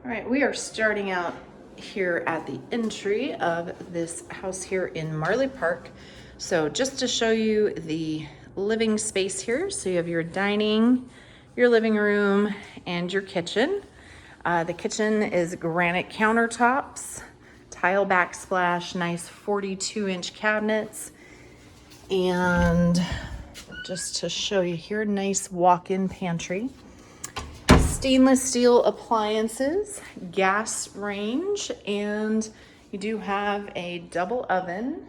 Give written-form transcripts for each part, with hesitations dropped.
All right, we are starting out here at the entry of this house here in Marley Park. So just to show you the living space here. So you have your dining, your living room, and your kitchen. The kitchen is granite countertops, tile backsplash, nice 42-inch cabinets. And just to show you here, nice walk-in pantry. Stainless steel appliances, gas range, and you do have a double oven.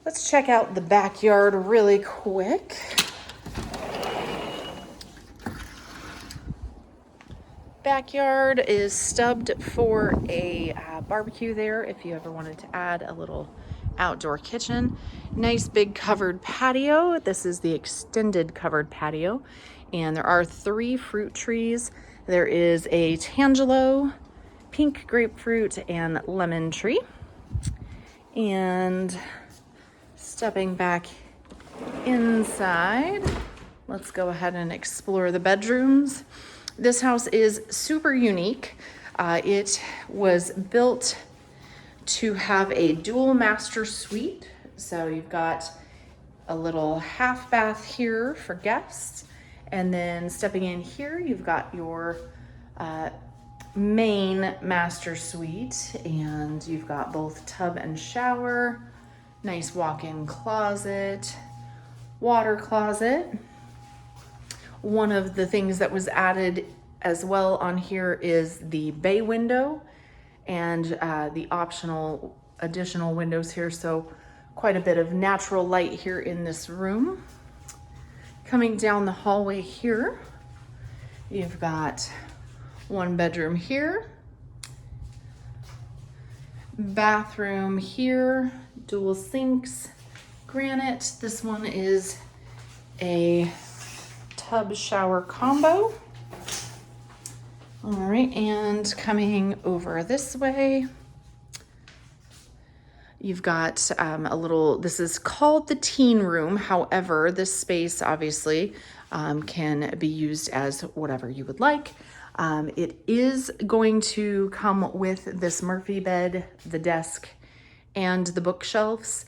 Let's check out the backyard really quick. Backyard is stubbed for a barbecue there if you ever wanted to add a little outdoor kitchen. Nice big covered patio. This is the extended covered patio. And there are 3 fruit trees. There is a tangelo, pink grapefruit, and lemon tree. And stepping back inside, let's go ahead and explore the bedrooms. This house is super unique. It was built to have a dual master suite. So you've got a little half bath here for guests. And then stepping in here, you've got your main master suite, and you've got both tub and shower, nice walk-in closet, water closet. One of the things that was added as well on here is the bay window and the optional additional windows here. So quite a bit of natural light here in this room. Coming down the hallway here, you've got 1 bedroom here, bathroom here, dual sinks, granite. This one is a tub shower combo. All right, and coming over this way, you've got a little, this is called the teen room. However, this space obviously can be used as whatever you would like. It is going to come with this Murphy bed, the desk, and the bookshelves.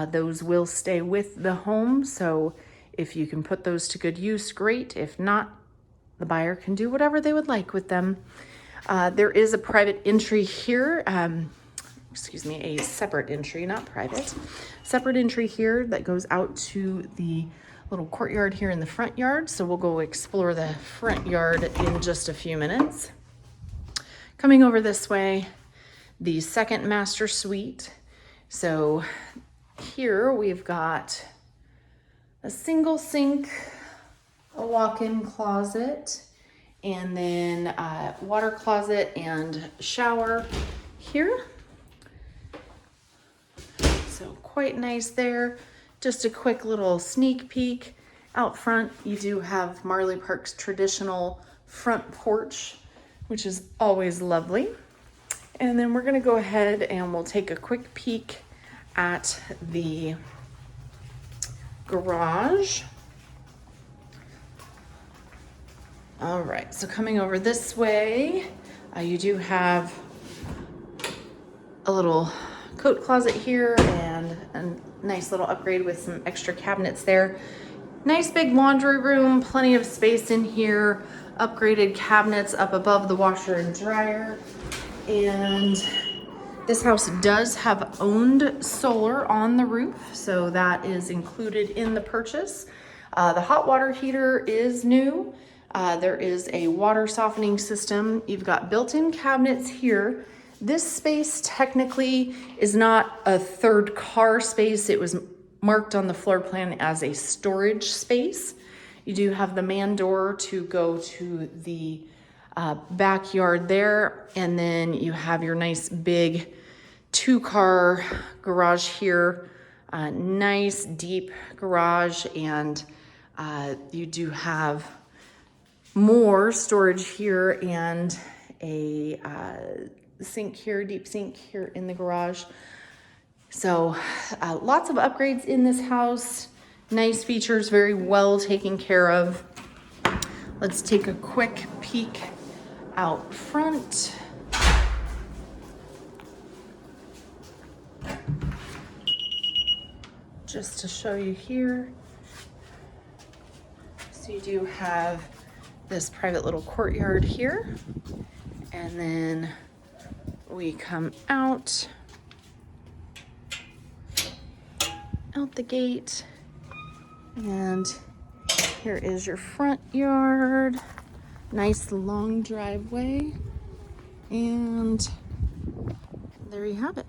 Those will stay with the home. So if you can put those to good use, great. If not, the buyer can do whatever they would like with them. There is a private entry here. A separate entry, not private. Separate entry here that goes out to the little courtyard here in the front yard. So we'll go explore the front yard in just a few minutes. Coming over this way, the second master suite. So here we've got a single sink, a walk-in closet, and then a water closet and shower here. So quite nice there. Just a quick little sneak peek. Out front, you do have Marley Park's traditional front porch, which is always lovely. And then we're gonna go ahead and we'll take a quick peek at the garage. All right, so coming over this way, you do have a little coat closet here and a nice little upgrade with some extra cabinets there. Nice big laundry room, plenty of space in here, upgraded cabinets up above the washer and dryer. And this house does have owned solar on the roof, so that is included in the purchase. The hot water heater is new. There is a water softening system. You've got built-in cabinets here. This space technically is not a third car space. It was marked on the floor plan as a storage space. You do have the man door to go to the backyard there. And then you have your nice big 2-car garage here. Nice deep garage, and you do have more storage here and a sink here, deep sink here in the garage. So lots of upgrades in this house. Nice features, very well taken care of. Let's take a quick peek out front. Just to show you here. So you do have this private little courtyard here. And then we come out the gate, and here is your front yard. Nice long driveway, and there you have it.